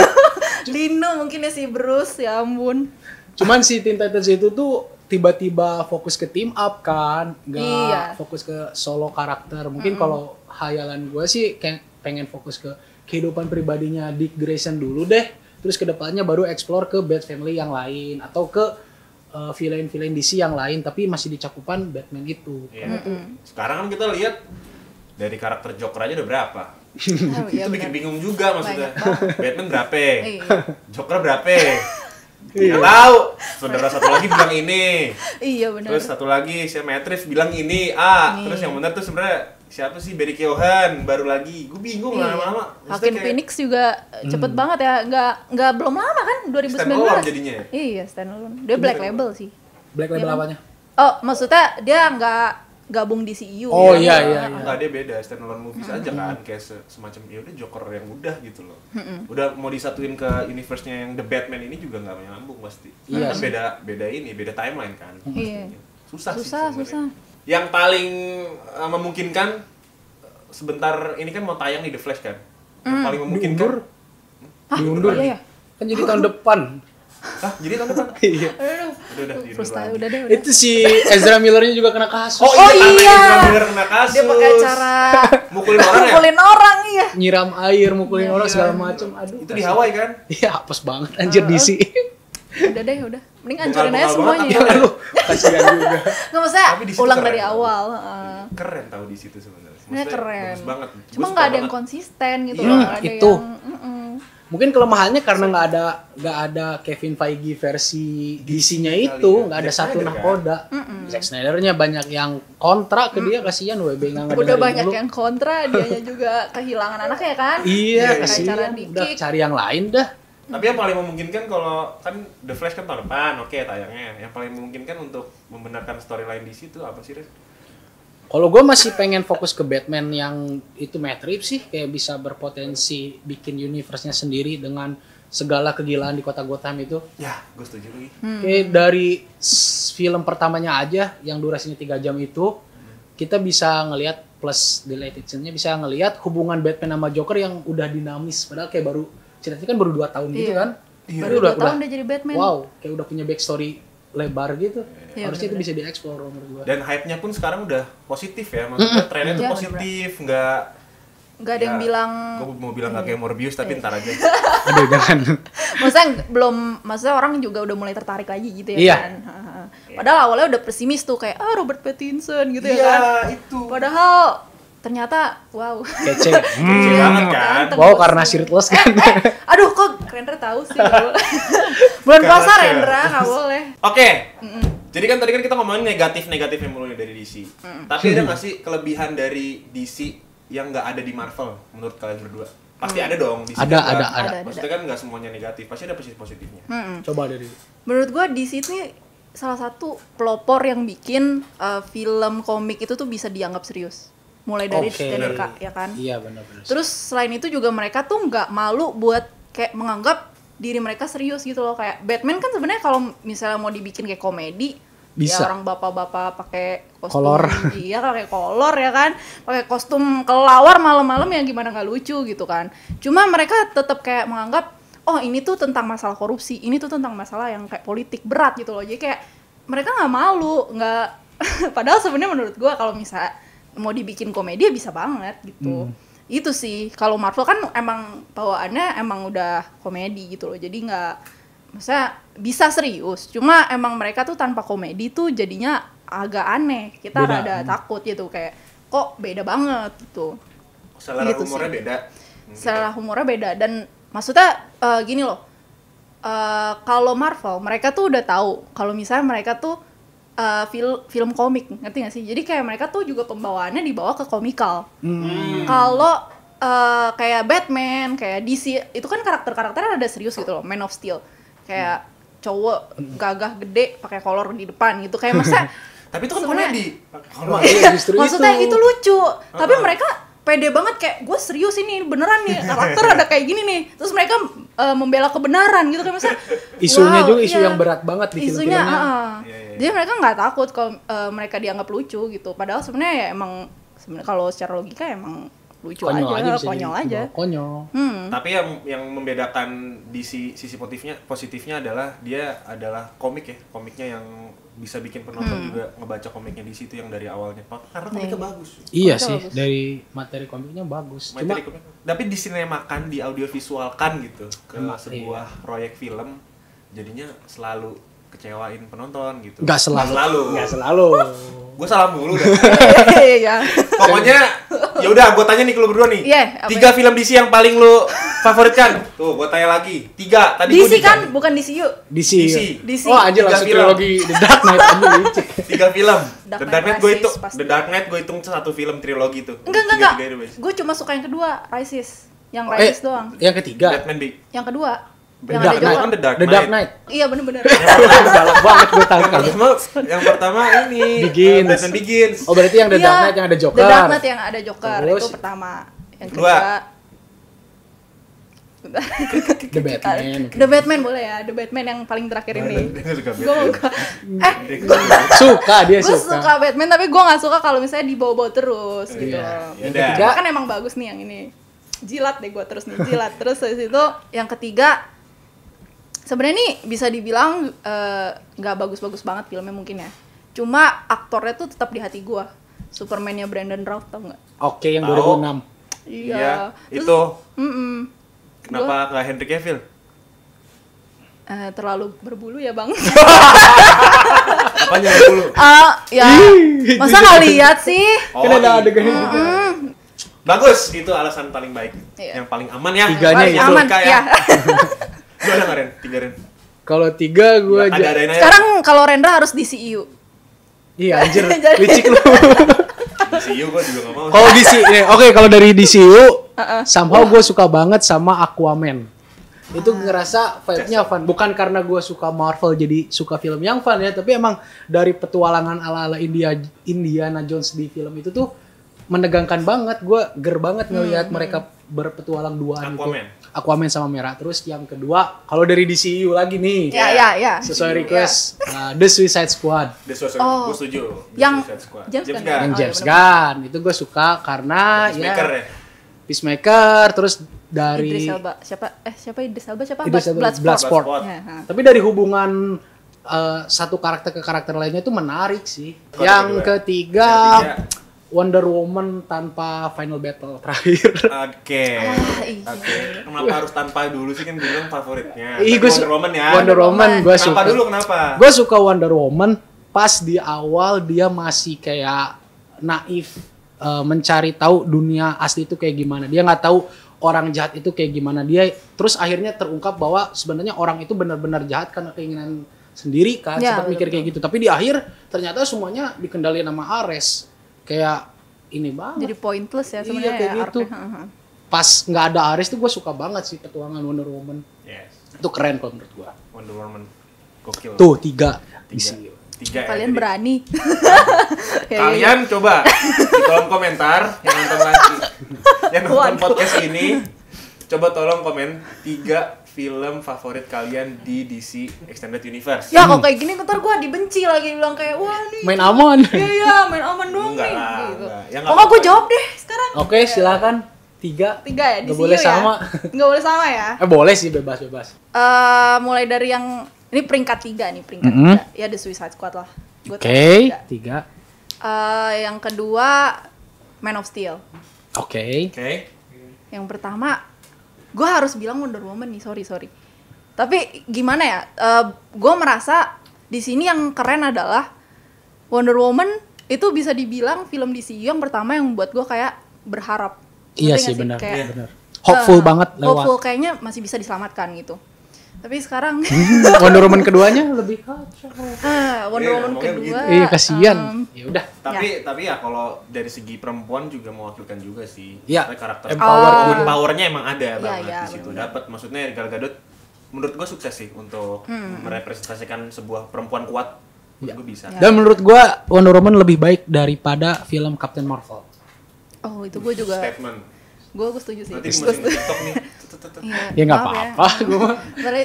Lino mungkin ya si Bruce, ya ampun. Cuman si Teen Titans itu tuh tiba-tiba fokus ke team up kan, nggak Iya. fokus ke solo karakter. Mungkin kalau hayalan gue sih kayak pengen fokus ke kehidupan pribadinya Dick Grayson dulu deh. Terus kedepannya baru explore ke Bat Family yang lain atau ke villain-villain DC yang lain, tapi masih di cakupan Batman itu. Iya. Sekarang kan kita lihat dari karakter Joker aja udah berapa. Oh, iya, Itu bikin benar. bingung juga maksudnya. Banyak Batman berapa? Iya. Joker berapa? Nggak tahu. Saudara satu lagi bilang ini. Iya benar. Terus satu lagi si Matrix bilang ini A. Terus yang benar tuh sebenarnya siapa sih? Barry Keoghan baru lagi. Gue bingung Iya. lama-lama. Joaquin Phoenix juga cepet banget ya, nggak belum lama kan, 2019. Standalone jadinya ya? Iya, standalone. Dia Black Label sih. Black Label apanya? Oh, maksudnya dia nggak gabung di CU. Oh, gitu. iya, iya, iya. Enggak, dia beda, standalone movies aja kan, kayak semacam ya udah Joker yang udah gitu loh. Udah mau disatuin ke universe-nya yang The Batman ini juga nggak nyambung pasti. Iya Karena kan sih. beda timeline kan. Iya. Susah sih Susah, sebenarnya. susah. Yang paling memungkinkan sebentar ini kan mau tayang di The Flash kan. Yang paling memungkinkan. Diundur. Iya ya. Kan jadi tahun depan. Hah, jadi tahun depan? Iya. Udah diundur Frustasi, lagi. udah deh. Itu si Ezra Millernya juga kena kasus. Oh, Oh, iya, iya. bener kena kasus. Dia pakai cara mukulin orang ya? mukulin orang, iya. Nyiram air, mukulin orang segala macam. Aduh. Itu di Hawaii kan? Iya, apes banget anjir DC. Udah deh, udah. Mending hancurin aja Bungal-bungal semuanya. banget, Ya. Lu kasihan juga. Nggak maksudnya Tapi di situ ulang keren. dari awal. heeh. Keren tahu di situ sebenarnya. Ini Maksudnya keren. Bagus banget. Cuma Gua suka nggak ada yang banget. konsisten gitu Iya, loh. Nggak ada itu. yang, Mungkin kelemahannya karena nggak ada Kevin Feige versi DC-nya itu, kali ya. nggak ada Zack satu Snyder nahkoda. Zack Snyder-nya banyak yang kontra ke dia, kasihan WB nggak Udah ngedengerin banyak dulu. yang kontra, dianya juga kehilangan anaknya kan. Iya, Pakai kasihan. cara Udah di-kick. cari yang lain dah. Tapi yang paling memungkinkan kalau kan The Flash kan tahun depan, oke tayangnya. Yang paling memungkinkan untuk membenarkan storyline di situ apa sih, Res? Kalau gue masih pengen fokus ke Batman yang itu Matrix sih, kayak bisa berpotensi bikin universe-nya sendiri dengan segala kegilaan di kota Gotham itu. Ya, gue setuju lagi. Kayak dari film pertamanya aja yang durasinya 3 jam itu, kita bisa ngelihat plus deleted scene-nya bisa ngelihat hubungan Batman sama Joker yang udah dinamis, padahal kayak baru ceritanya kan baru 2 tahun gitu Iya. kan. Iya. Tapi Baru 2 tahun dia jadi Batman. wow, kayak udah punya backstory lebar gitu. Iya, Harusnya itu bener-bener. bisa dieksplor menurut gua. Dan hype-nya pun sekarang udah positif ya. Maksudnya trennya tuh Iya, positif, nggak Nggak ada yang bilang, gue mau bilang nggak kayak Morbius tapi ntar aja. Aduh jangan. maksudnya orang juga udah mulai tertarik lagi gitu ya Iya. kan. Padahal awalnya udah pesimis tuh kayak Robert Pattinson gitu ya kan. Iya, itu. Padahal ternyata wow. Kece. Kece banget kan. Ganteng Wow, bos. karena shirtless kan. Aduh kok Rendra tahu sih nggak boleh. Bulan puasa Karena Rendra nggak boleh. Oke. Jadi kan tadi kan kita ngomongin negatif-negatifnya mulu nih dari DC. Tapi ada nggak sih kelebihan dari DC yang nggak ada di Marvel menurut kalian berdua? Pasti ada dong. DC Ada, kan nggak- ada. Maksudnya kan nggak semuanya negatif, pasti ada positifnya. Coba dari. Menurut gua di sini salah satu pelopor yang bikin film komik itu tuh bisa dianggap serius. Mulai dari Oke. TDK, ya kan? Iya benar-benar. Terus selain itu juga mereka tuh nggak malu buat kayak menganggap diri mereka serius gitu loh. Kayak Batman kan sebenarnya kalau misalnya mau dibikin kayak komedi, Bisa. ya orang bapak-bapak pakai kostum, Kolor. iya pakai kolor ya kan, pakai kostum kelawar malam-malam ya gimana nggak lucu gitu kan. Cuma mereka tetap kayak menganggap, oh ini tuh tentang masalah korupsi, ini tuh tentang masalah yang kayak politik berat gitu loh. Jadi kayak mereka nggak malu, nggak padahal sebenarnya menurut gua kalau misalnya mau dibikin komedi ya bisa banget gitu. Itu sih, kalau Marvel kan emang bawaannya emang udah komedi gitu loh, jadi nggak, maksudnya bisa serius, cuma emang mereka tuh tanpa komedi tuh jadinya agak aneh, kita Beda. rada takut gitu, kayak kok beda banget gitu. Selera Gitu humornya sih. beda. Selera humornya beda, dan maksudnya gini loh, kalau Marvel mereka tuh udah tahu kalau misalnya mereka tuh film komik, ngerti gak sih? Jadi kayak mereka tuh juga pembawaannya dibawa ke komikal. Kalau kayak Batman, kayak DC, itu kan karakter-karakternya ada serius gitu loh. Man of Steel, kayak cowok gagah gede pakai kolor di depan gitu, kayak masa Tapi itu kan sebenarnya- komedi. Oh, iya, justru maksudnya itu lucu, tapi mereka pede banget kayak gue serius ini beneran nih, karakter ada kayak gini nih, terus mereka membela kebenaran gitu, kayak misalnya Isunya juga isu iya. yang berat banget di isunya film-filmnya. Iya. jadi mereka nggak takut kalau mereka dianggap lucu gitu, padahal sebenarnya ya emang sebenarnya kalau secara logika emang lucu Konyol aja, bisa konyol jadi aja. konyol. Tapi yang membedakan di sisi positifnya adalah dia adalah komik ya, komiknya yang bisa bikin penonton juga ngebaca komiknya di situ yang dari awalnya. Karena komiknya bagus. Iya Komiknya sih, bagus. dari materi komiknya bagus. Materi komik. Tapi disinemakan, di audiovisualkan gitu ke Emang, sebuah proyek film, jadinya selalu kecewain penonton gitu. Nggak selalu. Nggak Nggak selalu. Gue salah mulu dah. Iya. Pokoknya ya udah, gue tanya nih ke lu berdua nih. Iya, apa 3 film DC yang paling lu favoritkan. Tuh, gue tanya lagi. 3. Tadi gua DC kan tiga. bukan DCU. DC. DC. Oh anjir, 3 langsung film. trilogi The Dark Knight aja licik. 3 film. Dark The Dark Knight Knight gue Rises hitung. pasti. The Dark Knight gue hitung satu film trilogi tuh. Enggak. Tiga-tiganya udah beres. Gue cuma suka yang kedua, Rises. Yang Eh, Rises doang. yang ketiga. Batman Big. Yang kedua. The Yang Dark ada Knight. Joker. The Dark The Dark Knight. Knight. Iya bener-bener. Galak banget gue tahu kan. Yang pertama ini Begins. Batman Begins. Oh berarti yang The Iya, Dark Knight yang ada Joker. The Dark Knight yang ada Joker Terus? itu pertama. Yang Kedua. The Batman. The Batman boleh ya, The Batman yang paling terakhir ini. Dia nggak suka Gue Batman. Suka dia gue suka. suka Batman tapi gue nggak suka kalau misalnya dibawa-bawa terus gitu. Iya. Yang Yaudah. ketiga, Kan emang bagus nih yang ini. Jilat deh gue terus nih, jilat. Terus habis itu yang ketiga, sebenarnya nih bisa dibilang nggak bagus-bagus banget filmnya mungkin ya. Cuma aktornya tuh tetap di hati gue. Superman-nya Brandon Routh, tau nggak? oke yang Tahu. 2006. Iya, Terus, itu. Kenapa? Kenapa nggak Henry Cavill? Terlalu berbulu ya bang. Apanya dulu? Ya masa nggak lihat sih? Oh, Kan ada iya. adegannya juga. Bagus, itu alasan paling baik. Iya. Yang paling aman ya. Tiganya Paling itu. aman Suka ya. Gimana nggak Ren? 3 Ren. Kalau 3 gue Ada-adain aja. Sekarang kalau Rendra harus di CU. Iya anjir, Jadi- licik lu. DCU gue juga nggak mau. Kalau DC, oke kalau dari DCU, somehow gue suka banget sama Aquaman. Itu ngerasa vibe-nya fun. Bukan karena gue suka Marvel jadi suka film yang fun ya, tapi emang dari petualangan ala-ala Indiana Jones di film itu tuh menegangkan banget. Gue ger banget ngelihat mereka berpetualang duaan Aquaman. itu. Aquaman sama Merah. Terus yang kedua, kalau dari DCU lagi nih. Ya. Sesuai request, The Suicide Squad. The Suicide Oh. gue setuju. The Yang Suicide Squad. James Gunn. Gunn. Yang Oh, iya, James bener-bener. Gunn. Itu gue suka karena Peacemaker ya. Peacemaker, terus dari Idris Elba. Siapa Idris Elba? Siapa? Idris Elba, Bloodsport. Bloodsport. Bloodsport. Ya, ha. Tapi dari hubungan satu karakter ke karakter lainnya itu menarik sih. Kode Yang kedua. ketiga, Yang Wonder Woman tanpa final battle terakhir. Oke. iya. Oke. Kenapa harus tanpa dulu sih, kan bilang favoritnya? Ih, Tapi gua Wonder Woman ya. Wonder Woman gue Kenapa suka. dulu kenapa? Gue suka Wonder Woman pas di awal dia masih kayak naif, mencari tahu dunia asli itu kayak gimana. Dia nggak tahu orang jahat itu kayak gimana. Dia terus akhirnya terungkap bahwa sebenarnya orang itu benar-benar jahat karena keinginan sendiri kan. Ya, Sempat mikir kayak gitu. Tapi di akhir ternyata semuanya dikendalikan sama Ares. Kayak ini banget. Jadi pointless ya Iya, sebenarnya kayak ya, gitu. arc-nya. Ha, ha. Pas nggak ada Ares tuh gue suka banget sih petualangan Wonder Woman. Yes. Itu keren kalau menurut gue. Wonder Woman. Gokil. Tuh 3. DC. Tiga ya. Kalian Jadi, berani. Ya, kalian coba di kolom komentar yang nonton lagi, yang nonton Waduh. podcast ini, coba tolong komen 3 film favorit kalian di DC Extended Universe. Ya kalau kayak gini ntar gue dibenci lagi bilang kayak wah nih. Main aman. Iya main aman doang Enggak nih. lah, Gitu. enggak. Ya, Oh nggak nggak gue apa-apa. jawab deh sekarang. Oke, silakan. 3. 3 ya di Nggak boleh sama. Nggak boleh sama ya. Boleh sih, bebas. Mulai dari yang ini peringkat 3 nih peringkat Mhm. 3. Ya The Suicide Squad lah. Gua Oke, tahu 3. 3. Yang kedua Man of Steel. Oke. Oke. Yang pertama gue harus bilang Wonder Woman nih, sorry. Tapi gimana ya? Gue merasa di sini yang keren adalah Wonder Woman itu bisa dibilang film DCU yang pertama yang buat gue kayak berharap. Iya Ngerti sih, nggak benar. Kayak, Benar. Hopeful banget lewat. Hopeful kayaknya masih bisa diselamatkan gitu. Tapi sekarang Wonder Woman keduanya lebih kacau. Wonder Iya, Woman ngomongnya kedua. begitu. Iya, kasihan. Ya udah. Tapi ya kalau dari segi perempuan juga mewakilkan juga sih. Iya. Maksudnya karakter powernya emang ada banget iya, di situ. benar-benar. Dapat maksudnya Gal Gadot menurut gue sukses sih untuk merepresentasikan sebuah perempuan kuat. Menurut gue bisa. Ya. Dan menurut gua Wonder Woman lebih baik daripada film Captain Marvel. Oh itu gue juga. Statement. Gue setuju sih. Nanti dimasukin ke TikTok nih. Iya, Ya nggak maaf apa-apa, gua mah.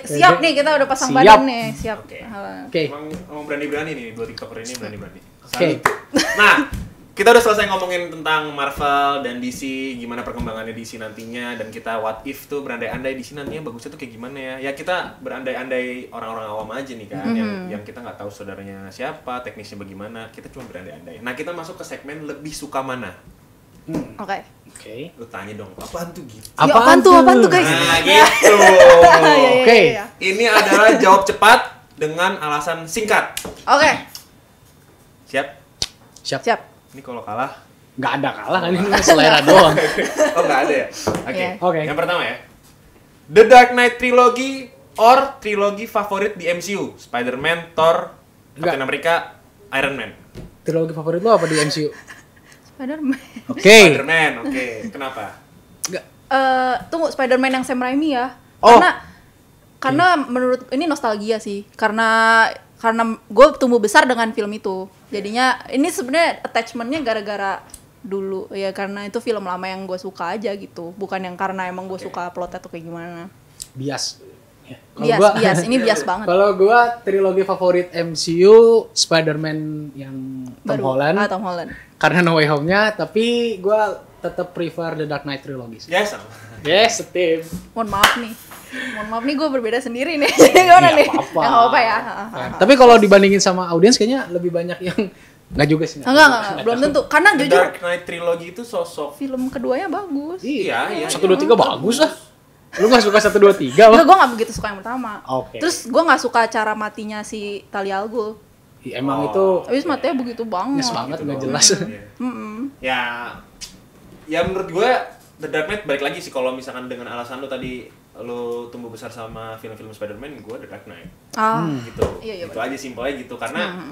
Siap nih kita udah pasang Siap. badan nih, siap. Oke. Oke. Emang berani-berani nih dua TikToker ini berani-berani. Oke. Nah, kita udah selesai ngomongin tentang Marvel dan DC, gimana perkembangannya DC nantinya, dan kita what if tuh berandai-andai DC nantinya bagusnya tuh kayak gimana ya. Ya kita berandai-andai orang-orang awam aja nih kan, yang kita nggak tahu saudaranya siapa, teknisnya bagaimana, kita cuma berandai-andai. Nah, kita masuk ke segmen lebih suka mana. Oke. Oke. Lu tanya dong, apaan tuh gitu? Ya, apaan tuh guys? Nah, gitu. Iya, Oke. iya. Ini adalah jawab cepat dengan alasan singkat. Oke, Siap? siap. Ini kalau kalah. Nggak ada kalah kan, ini mah selera doang. Oh, nggak ada ya? Oke. Iya. Oke. Yang pertama ya. The Dark Knight Trilogy or trilogi favorit di MCU? Spider-Man, Thor, Captain America, Iron Man. Trilogi favorit lo apa di MCU? Spider-Man. Oke. Spider-Man, oke. Kenapa? Nggak. Tunggu Spider-Man yang Sam Raimi ya. Oh. Karena menurut ini nostalgia sih. Karena gue tumbuh besar dengan film itu. Jadinya ini sebenarnya attachment-nya gara-gara dulu ya, karena itu film lama yang gue suka aja gitu. Bukan yang karena emang gue suka plotnya tuh kayak gimana. Bias. Ya, kalau Bias, ini bias banget. Kalau gua trilogi favorit MCU Spider-Man yang Tom Holland. Tom Holland. Karena No Way Home-nya, tapi gua tetap prefer The Dark Knight Trilogy. Ya, sama. Yes, Steve. Mohon maaf nih gue berbeda sendiri nih. Gimana nih? Apa-apa. Ya, nggak apa-apa ya. Tapi kalau dibandingin sama audiens kayaknya lebih banyak yang nggak juga sih. Enggak, belum tentu. Karena The jujur Dark Knight Trilogy itu sosok. film keduanya bagus. Iya. 1 2 3 bagus lah. Lu nggak suka 1 2 3 Enggak, mah? gue nggak begitu suka yang pertama. Oke. Terus gue nggak suka cara matinya si Talia al Ghul. Emang Oh. itu Habis matinya begitu banget. nyes banget, nggak Gitu jelas. doang. Iya. Ya menurut gue The Dark Knight balik lagi sih, kalau misalkan dengan alasan lu tadi lu tumbuh besar sama film-film Spider-Man, gue The Dark Knight. Gitu. Iya, Itu aja simpelnya gitu, karena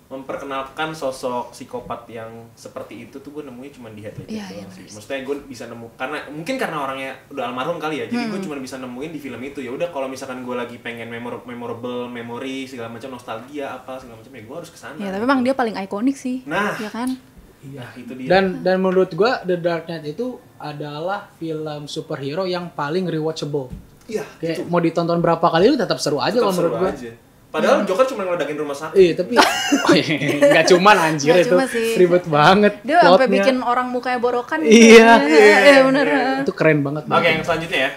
memperkenalkan sosok psikopat yang seperti itu tuh gue nemunya cuma di Heath Ledger Iya, doang sih. Maksudnya gue bisa nemu karena orangnya udah almarhum kali ya. Jadi gue cuma bisa nemuin di film itu. Ya udah, kalau misalkan gue lagi pengen memorable memory segala macam, nostalgia apa segala macam, ya gue harus kesana. Ya, tapi emang dia paling ikonik sih. Nah. Ya kan? Iya, itu dia. Dan menurut gua The Dark Knight itu adalah film superhero yang paling rewatchable. Iya, Kayak mau ditonton berapa kali lu tetap seru aja kalau menurut gua. Padahal Joker cuma ngeledakin rumah sakit. Iya, tapi nggak cuman anjir Nggak itu. cuma sih. Ribet banget. Dia sampai plotnya. bikin orang mukanya borokan. Iya. Iya, bener. Itu keren banget. Oke, yang selanjutnya ya.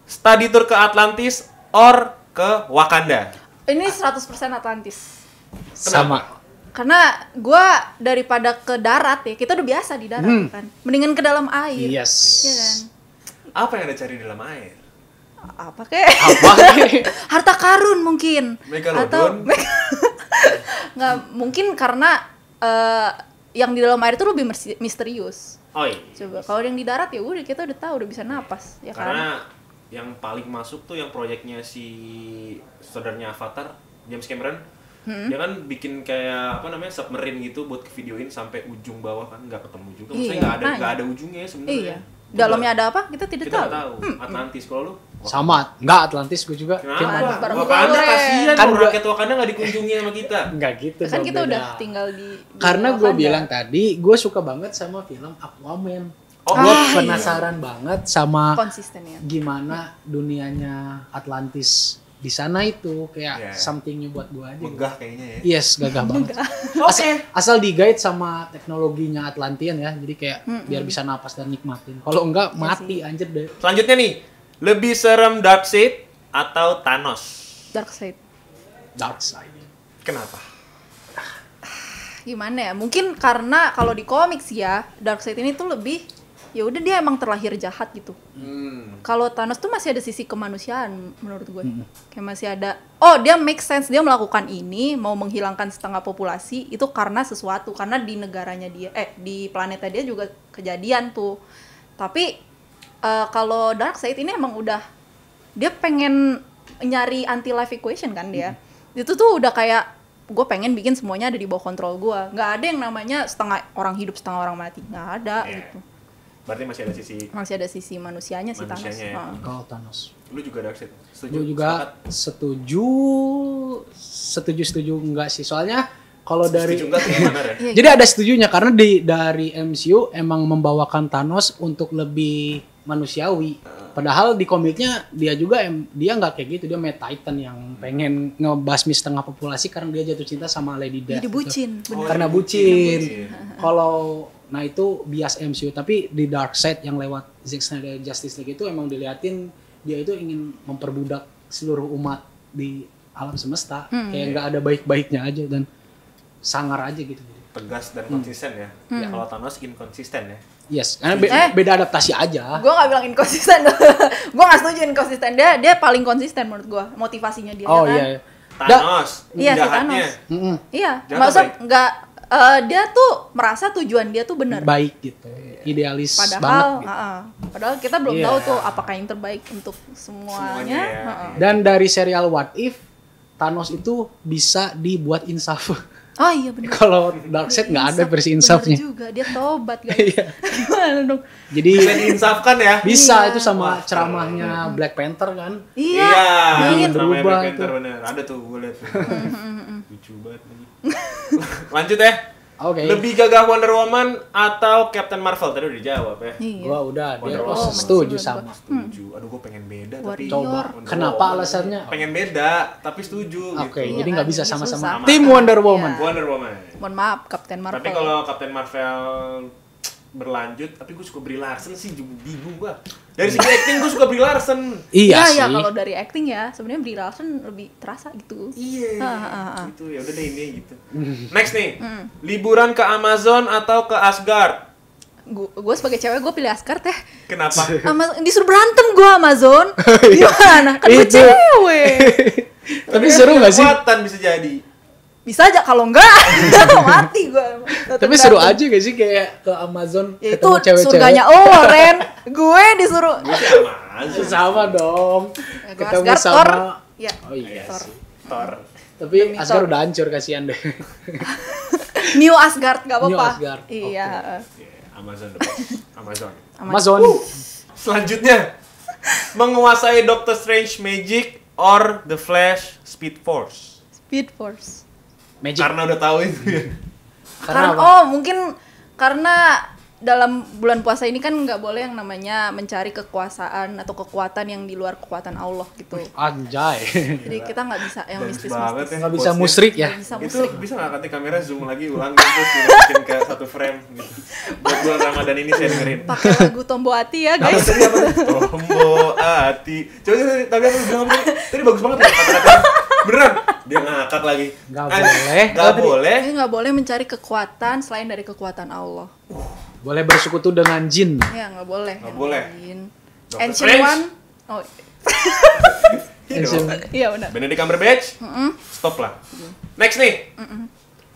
Study tour ke Atlantis or ke Wakanda? Ini 100% Atlantis. Sama. Karena gue daripada ke darat ya, kita udah biasa di darat kan. Mendingan ke dalam air. Yes. Iya kan? Apa yang ada cari di dalam air? Apa kek? Apa? Harta karun mungkin. Megalodon? Nggak, mungkin karena yang di dalam air itu lebih misterius. Oh iya. Coba kalau yang di darat ya udah, kita udah tahu, udah bisa napas ya kan. Karena yang paling masuk tuh yang proyeknya si saudaranya Avatar, James Cameron. Dia kan bikin kayak apa namanya, submarine gitu buat videoin sampai ujung bawah kan, nggak ketemu juga. Maksudnya Iya, nggak ada ujungnya sebenarnya. Iya. Dalamnya ada apa? Kita tidak Kita tahu. nggak tahu. Atlantis, kalau lu Sama, enggak Atlantis gue juga. Kenapa? bareng Wakanda gue, kasihan Kan kan gua- rakyat Wakanda nggak dikunjungi sama kita. Enggak gitu. Kan dong, kita beda. udah tinggal di Karena gue Wakanda. bilang tadi, gue suka banget sama film Aquaman. Oh, Gue iya. penasaran banget sama konsisten ya. gimana dunianya Atlantis di sana itu kayak Iya. something new buat gue aja. Megah kayaknya ya. Yes, gagah banget. Oke. Asal di-guide sama teknologinya Atlantean ya. Jadi kayak biar bisa napas dan nikmatin. Kalau enggak mati anjir deh. Selanjutnya nih, lebih serem Darkseid atau Thanos? Darkseid. Dark side. Kenapa? Gimana ya? Mungkin karena kalau di komik sih ya, Darkseid ini tuh lebih ya udah dia emang terlahir jahat gitu. Kalau Thanos tuh masih ada sisi kemanusiaan menurut gue. Kayak masih ada, oh dia make sense dia melakukan ini mau menghilangkan setengah populasi itu karena sesuatu, karena di negaranya dia di planetnya dia juga kejadian tuh. Tapi kalau Darkseid ini emang udah dia pengen nyari anti life equation kan dia. Itu tuh udah kayak gue pengen bikin semuanya ada di bawah kontrol gue. Nggak ada yang namanya setengah orang hidup setengah orang mati, nggak ada Iya. gitu. Berarti masih ada sisi Masih ada sisi manusianya sih Thanos. Manusianya ya. Heeh. Kalau Thanos. lu juga Darkseid. Setuju? Gue juga setuju enggak sih. Soalnya kalau dari Setuju enggak tuh gimana ya? Iya, jadi ada setujunya karena dari MCU emang membawakan Thanos untuk lebih manusiawi. Padahal di komiknya dia juga dia nggak kayak gitu, dia Mad Titan yang pengen ngebasmi setengah populasi karena dia jatuh cinta sama Lady Death. Jadi gitu. bucin, bener. Karena iya, bucin. bucin. Kalau nah itu bias MCU, tapi di Darkseid yang lewat Zack Snyder Justice League itu emang diliatin dia itu ingin memperbudak seluruh umat di alam semesta. Kayak nggak ada baik-baiknya aja dan sangar aja gitu. Tegas dan konsisten ya. Kalau Thanos inkonsisten ya. Yes, karena beda adaptasi aja. Gue gak bilang inkonsisten. Gue gak setuju inkonsisten. Dia paling konsisten menurut gue. Motivasinya dia Oh kan. iya. Thanos, Iya, si jahatnya. Thanos. Iya, Jahat maksud baik? nggak dia tuh merasa tujuan dia tuh benar. Baik gitu. Idealis banget Padahal, gitu. padahal kita belum Iya. tahu tuh apakah yang terbaik untuk semuanya. Semuanya ya. Heeh. Dan dari serial What If, Thanos itu bisa dibuat insaf. Oh iya benar. Kalau Darkseid nggak ada versi insafnya. Bener juga, dia tobat guys. Iya. Gimana dong? Jadi Bisa diinsafkan ya. bisa Iya. itu sama Wah, ceramahnya Black Panther kan. Iya. Iya, Iya, namanya berubah Black Panther itu. bener. Ada tuh gue liat. Lucu banget lagi. Lanjut ya. Oke. Lebih gagah Wonder Woman atau Captain Marvel? Tadi udah dijawab ya. Iya. Gua udah Wonder dia Woman. setuju Masih sama. Setuju. Aduh gue pengen beda tapi Warrior. Coba. Wonder Kenapa Woman. alasannya? Pengen beda tapi setuju Oke, gitu. jadi Iya nggak kan, bisa jadi sama-sama. susah. Tim Wonder Woman. Iya. Wonder Woman. Mohon maaf, Captain Marvel. Tapi kalau Captain Marvel berlanjut, tapi gue suka Brie Larson sih, bingung gue. Dari segi acting gue suka Brie Larson. Iya sih. ya kalau dari acting ya sebenarnya Brie Larson lebih terasa gitu. Iya. Ah. Gitu ya udah deh ini gitu. Next nih, liburan ke Amazon atau ke Asgard? Gue sebagai cewek gue pilih Asgard ya. Kenapa? Disuruh berantem gue Amazon. Gimana? Kan gue Itu. cewek. Tapi seru nggak sih? Kekuatan bisa jadi. Bisa aja kalau enggak mati gue. Tapi seru aja gak sih kayak ke Amazon Ya, itu ketemu cewek-cewek. surganya Ren. Gue disuruh. Gue sih sama aja. Sama dong. Ya, gua Ketemu Asgard, sama. Thor. Ya. Oh iya Thor. sih. Thor. Tapi Demi Asgard Thor. udah hancur kasihan deh. New Asgard gak New apa-apa. Asgard, Iya. Yeah, Amazon the best. Amazon. Amazon. Selanjutnya, menguasai Doctor Strange Magic or The Flash Speed Force? Speed Force. Magic. Karena udah tahu itu ya. Karena apa? Oh mungkin karena dalam bulan puasa ini kan nggak boleh yang namanya mencari kekuasaan atau kekuatan yang di luar kekuatan Allah gitu. Anjay. Jadi kita nggak bisa yang Bagus banget mistis-mistis. ya. Nggak bisa quotes-nya. musrik ya. Nggak bisa Itu musrik. bisa nggak nanti kamera zoom lagi ulang terus dimasukin ke satu frame gitu. Buat bulan Ramadan ini saya dengerin. Pakai lagu Tombo Hati ya guys. Tadi apa? Tombo Ati. Coba tadi apa bilang apa? Tadi bagus banget ya kata-kata. Beneran. Dia ngakak lagi. Nggak boleh. Nggak boleh. Jadi nggak boleh mencari kekuatan selain dari kekuatan Allah. Boleh bersekutu dengan jin. Ya nggak boleh. Nggak boleh. Dr. Ancient Strange. One. Oh iya benar. Benedict Cumberbatch. Stop lah. Next nih.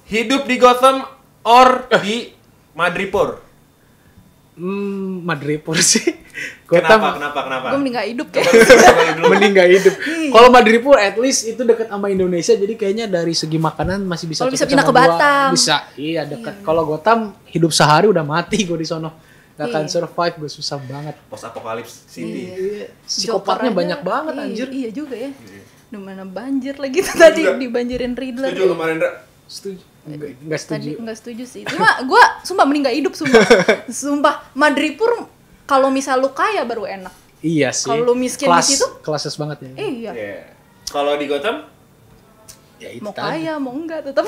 Hidup di Gotham or di Madripoor? Madripoor sih. Kenapa? Gue mending nggak hidup kayak. Mending gak hidup. Kalau Madripoor at least itu dekat sama Indonesia, jadi kayaknya dari segi makanan masih bisa. Kalau bisa cocok pindah sama ke gua. Batam. Bisa. Iya dekat. Kalau Gotham hidup sehari udah mati gue di sono. Gak akan Iya. survive, gue susah banget. Post Apocalypse City. Iya. Psikopatnya Joker banyak aja, banget iya, anjir. Iya juga ya. Iya. Dimana banjir lagi tuh tadi juga. dibanjirin Riddler. Setuju lu Marendra? Setuju. Enggak setuju. Tadi nggak setuju sih. Cuma gue sumpah mending nggak hidup sumpah. Sumpah Madripoor kalau misal lu kaya baru enak. Iya sih. Kalau lu miskin di situ? Klases banget ya. Iya. Iya. Kalau di Gotham? Ya itu Mau tadi. kaya mau enggak tetap.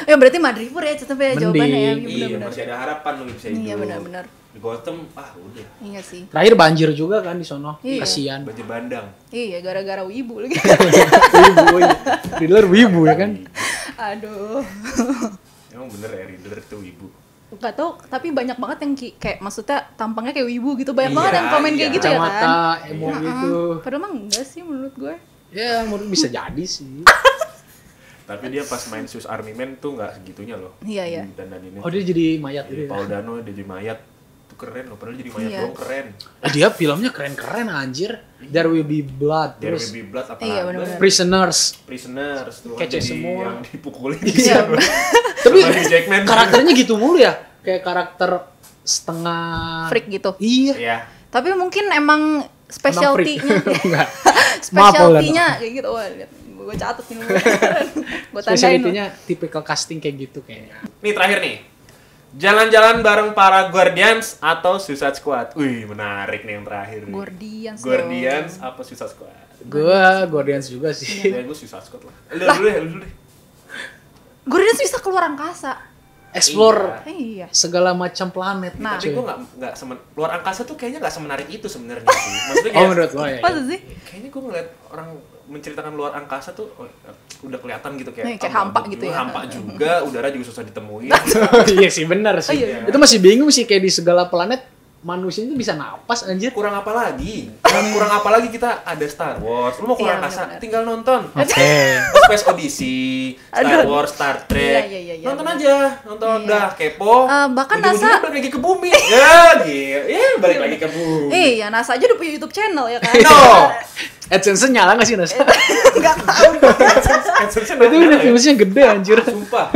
Ya berarti Madripoor ya tetap ya Mending. jawabannya ya. Iya, Benar-benar. masih ada harapan lu bisa hidup. Iya benar-benar. Di Gotham, udah. Iya sih. Terakhir banjir juga kan di sono. Iya. Kasian. Banjir bandang. Iya gara-gara wibu lagi. Wibu ya. Riddler wibu ya kan. Aduh. Emang bener ya Riddler tuh ibu. Gak tau, tapi banyak banget yang kayak maksudnya tampangnya kayak wibu gitu. Banyak Iya, banget yang komen kayak iya. gitu ya kan. Kacamata, emo Iya. gitu. Padahal mah enggak sih menurut gue. Ya, menurut bisa jadi sih. Tapi dia pas main Swiss Army Man tuh nggak segitunya loh. Iya, iya. Dan ini. Oh, dia jadi mayat Jadi gitu ya. Paul Dano dia jadi mayat. Itu keren loh, padahal jadi mayat Iya. doang keren. Dia filmnya keren-keren anjir. There Will Be Blood, There terus Will Be Blood apa Iya, lagi? bener-bener. Prisoners. Prisoners tuh Kece jadi semua. yang dipukulin. Iya. Tapi Sama Hugh Jackman. karakternya gitu mulu ya. Kayak karakter setengah Freak gitu. Iya. Iya. Tapi mungkin emang specialty-nya. Enggak. Maaf, Paul Dano. Specialty-nya kayak gitu. Wah, lihat. Gue catat ini. Gue tandain. Spesialitinya typical casting kayak gitu kayaknya. Nih terakhir nih. Jalan-jalan bareng para Guardians atau Suicide Squad. Wih, menarik nih yang terakhir nih. Guardians. Guardians apa Suicide Squad? Gua Guardians juga sih. Ya gue Suicide Squad lah. Lu dulu deh. Guardians bisa keluar angkasa. Explore Iya. segala macam planet. Nah. Tapi cuy. gue nggak luar angkasa tuh kayaknya nggak semenarik itu sebenarnya sih. Maksudnya Oh, kayak, menurut lo ya. Masa sih? kayaknya gue ngeliat orang menceritakan luar angkasa tuh udah kelihatan gitu kayak Kayak hampa gitu ya. Hampa juga, udara juga susah ditemuin. Iya sih benar sih. Oh, iya. Itu masih bingung sih kayak di segala planet manusia itu bisa napas anjir. Kurang apa lagi? Kurang apa lagi kita ada Star Wars. Lu mau keluar Iya, angkasa, benar-benar. tinggal nonton. Oke. Space Odyssey, Star Aduh. Wars, Star Trek. Iya, Nonton benar. aja, nonton Iya. dah kepo. Bahkan Ujung-ujungnya NASA- balik lagi ke bumi. Ya, gitu. Ya, balik lagi ke bumi. Iya, NASA aja udah punya YouTube channel ya kan. No. AdSense nyala nggak sih Nas? Enggak tahu. AdSense-nya Itu udah nanya ya. viewsnya gede anjir. Sumpah.